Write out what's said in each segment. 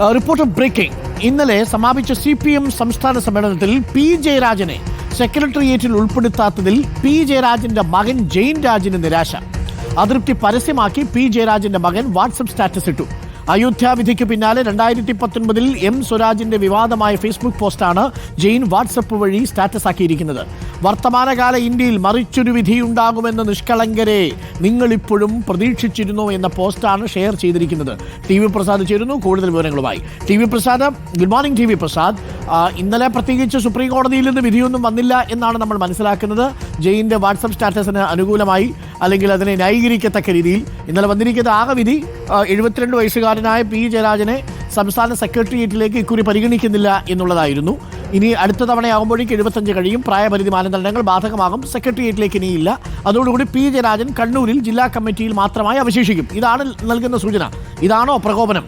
Reporter breaking. ഇന്നലെ സമാപിച്ച CPM സംസ്ഥാന സമ്മേളനത്തിൽ പി ജയരാജനെ സെക്രട്ടേറിയറ്റിൽ ഉൾപ്പെടുത്താത്തതിൽ പി ജയരാജന്റെ മകൻ ജെയിൻ രാജിന് നിരാശ. അതൃപ്തി പരസ്യമാക്കി പി ജയരാജന്റെ മകൻ വാട്സപ്പ് സ്റ്റാറ്റസ് ഇട്ടു. അയോധ്യ വിധിക്ക് പിന്നാലെ 2019 എം സ്വരാജിന്റെ വിവാദമായ ഫേസ്ബുക്ക് പോസ്റ്റാണ് ജെയിൻ വാട്സപ്പ് വഴി സ്റ്റാറ്റസ് ആക്കിയിരിക്കുന്നത്. വർത്തമാനകാല ഇന്ത്യയിൽ മറിച്ചൊരു വിധിയുണ്ടാകുമെന്ന് നിഷ്കളങ്കരെ നിങ്ങളിപ്പോഴും പ്രതീക്ഷിച്ചിരുന്നു എന്ന പോസ്റ്റാണ് ഷെയർ ചെയ്തിരിക്കുന്നത്. TV പ്രസാദ് ചേരുന്നു കൂടുതൽ വിവരങ്ങളുമായി. TV Prasad, good morning. TV Prasad, ഇന്നലെ പ്രത്യേകിച്ച് സുപ്രീം കോടതിയിൽ നിന്ന് വിധിയൊന്നും വന്നില്ല എന്നാണ് നമ്മൾ മനസ്സിലാക്കുന്നത്. ജെയിൻ്റെ വാട്സപ്പ് സ്റ്റാറ്റസിന് അനുകൂലമായി അല്ലെങ്കിൽ അതിനെ ന്യായീകരിക്കത്തക്ക രീതിയിൽ ഇന്നലെ വന്നിരിക്കുന്ന ആകെ വിധി 72 വയസ്സുകാരനായ പി ജയരാജനെ സംസ്ഥാന സെക്രട്ടേറിയറ്റിലേക്ക് ഇക്കുറി പരിഗണിക്കുന്നില്ല എന്നുള്ളതായിരുന്നു. ഇനി അടുത്ത തവണയാകുമ്പോഴേക്ക് 75 കഴിയും. പ്രായപരിധി മാനദണ്ഡങ്ങൾ ബാധകമാകും. സെക്രട്ടേറിയറ്റിലേക്ക് ഇനിയില്ല. അതോടുകൂടി പി ജയരാജൻ കണ്ണൂരിൽ ജില്ലാ കമ്മിറ്റിയിൽ മാത്രമായി അവശേഷിക്കും. ഇതാണ് നൽകുന്ന സൂചന. ഇതാണോ പ്രകോപനം?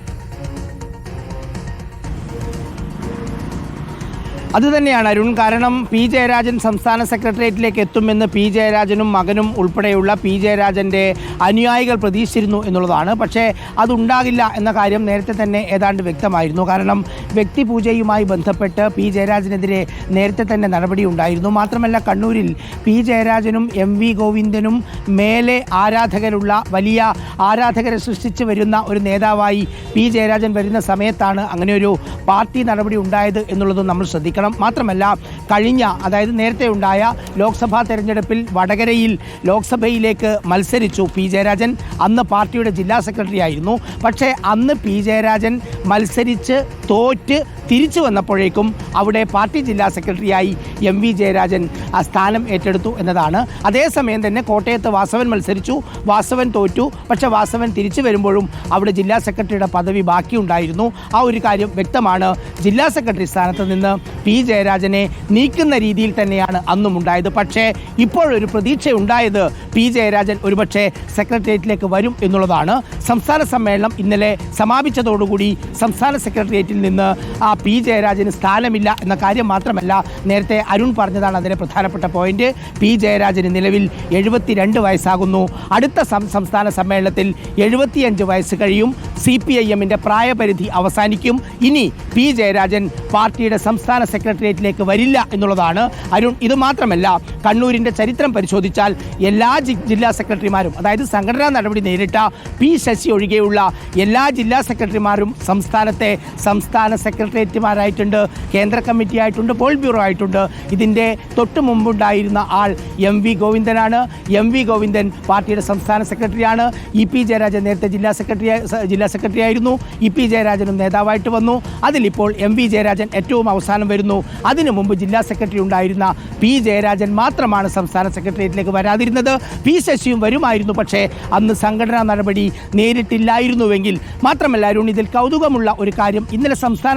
അതുതന്നെയാണ് അരുൺ. കാരണം പി ജയരാജൻ സംസ്ഥാന സെക്രട്ടേറിയറ്റിലേക്ക് എത്തുമെന്ന് പി ജയരാജനും മകനും ഉൾപ്പെടെയുള്ള പി ജയരാജൻ്റെ അനുയായികൾ പ്രതീക്ഷിച്ചിരുന്നു എന്നുള്ളതാണ്. പക്ഷേ അതുണ്ടാകില്ല എന്ന കാര്യം നേരത്തെ തന്നെ ഏതാണ്ട് വ്യക്തമായിരുന്നു. കാരണം വ്യക്തിപൂജയുമായി ബന്ധപ്പെട്ട് പി ജയരാജനെതിരെ നേരത്തെ തന്നെ നടപടി ഉണ്ടായിരുന്നു. മാത്രമല്ല, കണ്ണൂരിൽ പി ജയരാജനും MV ഗോവിന്ദനും മേലെ ആരാധകരുള്ള വലിയ ആരാധകരെ സൃഷ്ടിച്ച് വരുന്ന ഒരു നേതാവായി പി ജയരാജൻ വരുന്ന സമയത്താണ് അങ്ങനെയൊരു പാർട്ടി നടപടി ഉണ്ടായത് എന്നുള്ളതും നമ്മൾ ശ്രദ്ധിക്കണം. മാത്രമല്ല, അതായത് നേരത്തെ ഉണ്ടായ ലോക്സഭാ തെരഞ്ഞെടുപ്പിൽ വടകരയിൽ ലോക്സഭയിലേക്ക് മത്സരിച്ചു പി ജയരാജൻ. അന്ന് പാർട്ടിയുടെ ജില്ലാ സെക്രട്ടറി ആയിരുന്നു. പക്ഷേ അന്ന് പി ജയരാജൻ മത്സരിച്ച് തോറ്റ് തിരിച്ചു വന്നപ്പോഴേക്കും അവിടെ പാർട്ടി ജില്ലാ സെക്രട്ടറിയായി MV ജയരാജൻ ആ സ്ഥാനം ഏറ്റെടുത്തു എന്നതാണ്. അതേസമയം തന്നെ കോട്ടയത്ത് വാസവൻ മത്സരിച്ചു, വാസവൻ തോറ്റു. പക്ഷേ വാസവൻ തിരിച്ചു വരുമ്പോഴും അവിടെ ജില്ലാ സെക്രട്ടറിയുടെ പദവി ബാക്കിയുണ്ടായിരുന്നു. ആ ഒരു കാര്യം വ്യക്തമാണ്. ജില്ലാ സെക്രട്ടറി സ്ഥാനത്ത് നിന്ന് പി ജയരാജനെ നീക്കുന്ന രീതിയിൽ തന്നെയാണ് അന്നും ഉണ്ടായത്. പക്ഷേ ഇപ്പോഴൊരു പ്രതീക്ഷയുണ്ടായത് പി ജയരാജൻ ഒരുപക്ഷെ സെക്രട്ടേറിയറ്റിലേക്ക് വരും എന്നുള്ളതാണ്. സംസ്ഥാന സമ്മേളനം ഇന്നലെ സമാപിച്ചതോടുകൂടി സംസ്ഥാന സെക്രട്ടേറിയറ്റിൽ നിന്ന് പി ജയരാജന് സ്ഥാനമില്ല എന്ന കാര്യം മാത്രമല്ല, നേരത്തെ അരുൺ പറഞ്ഞതാണ് അതിലെ പ്രധാനപ്പെട്ട പോയിന്റ്. പി ജയരാജന് നിലവിൽ 72 വയസ്സാകുന്നു. അടുത്ത സംസ്ഥാന സമ്മേളനത്തിൽ 75 വയസ്സ് കഴിയും. CPIM-ന്റെ പ്രായപരിധി അവസാനിക്കും. ഇനി പി ജയരാജൻ പാർട്ടിയുടെ സംസ്ഥാന സെക്രട്ടേറിയറ്റിലേക്ക് വരില്ല എന്നുള്ളതാണ് അരുൺ. ഇത് മാത്രമല്ല, കണ്ണൂരിൻ്റെ ചരിത്രം പരിശോധിച്ചാൽ എല്ലാ ജില്ലാ സെക്രട്ടറിമാരും, അതായത് സംഘടനാ നടപടി നേരിട്ട പി ശശി ഒഴികെയുള്ള എല്ലാ ജില്ലാ സെക്രട്ടറിമാരും സംസ്ഥാനത്തെ സംസ്ഥാന സെക്രട്ടേറിയറ്റുമാരായിട്ടുണ്ട്, കേന്ദ്ര കമ്മിറ്റി ആയിട്ടുണ്ട്, പോൾ ബ്യൂറോ ആയിട്ടുണ്ട്. ഇതിൻ്റെ തൊട്ട് മുമ്പുണ്ടായിരുന്ന ആൾ MV ഗോവിന്ദനാണ്. MV ഗോവിന്ദൻ പാർട്ടിയുടെ സംസ്ഥാന സെക്രട്ടറിയാണ്. EP ജയരാജൻ നേരത്തെ ജില്ലാ സെക്രട്ടറി ആയിരുന്നു. EP ജയരാജനും നേതാവായിട്ട് വന്നു. അതിലിപ്പോൾ MV ജയരാജൻ ഏറ്റവും അവസാനം വരുന്നു. അതിനു മുമ്പ് ജില്ലാ സെക്രട്ടറി ഉണ്ടായിരുന്ന പി ജയരാജൻ മാത്രമാണ് സംസ്ഥാന സെക്രട്ടേറിയറ്റിലേക്ക് വരാതിരുന്നത്. പി ശശിയും വരുമായിരുന്നു, പക്ഷേ അന്ന് സംഘടനാ നടപടി നേരിട്ടില്ലായിരുന്നുവെങ്കിൽ. മാത്രമല്ല അരുൺ, ഇതിൽ കൗതുകമുള്ള ഒരു കാര്യം, ഇന്നലെ സംസ്ഥാന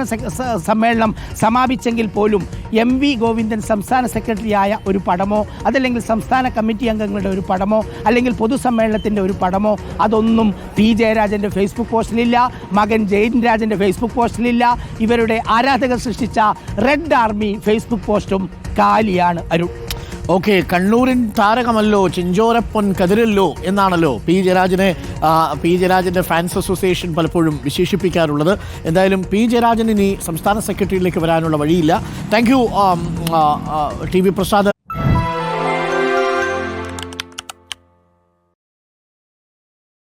സമ്മേളനം സമാപിച്ചെങ്കിൽ പോലും MV ഗോവിന്ദൻ സംസ്ഥാന സെക്രട്ടറിയായ ഒരു പടമോ അതല്ലെങ്കിൽ സംസ്ഥാന കമ്മിറ്റി അംഗങ്ങളുടെ ഒരു പടമോ അല്ലെങ്കിൽ പൊതുസമ്മേളനത്തിൻ്റെ ഒരു പടമോ അതൊന്നും പി ജയരാജൻ്റെ ഫേസ്ബുക്ക് പോസ്റ്റിലില്ല. മകൻ ജെയിൻ രാജൻ്റെ ഫേസ്ബുക്ക് പോസ്റ്റിലില്ല. ഇവരുടെ ആരാധകർ സൃഷ്ടിച്ച റെഡ് ആർമി ഫേസ്ബുക്ക് പോസ്റ്റും കാലിയാണ് അരുൺ. ഓക്കെ, കണ്ണൂരിൻ താരകമല്ലോ ചെഞ്ചോരപ്പൊൻ കതിരല്ലോ എന്നാണല്ലോ പി ജയരാജൻ്റെ ഫാൻസ് അസോസിയേഷൻ പലപ്പോഴും വിശേഷിപ്പിക്കാറുള്ളത്. എന്തായാലും പി ജയരാജൻ ഇനി സംസ്ഥാന സെക്രട്ടറിയിലേക്ക് വരാനുള്ള വഴിയില്ല. Thank you TV Prasad.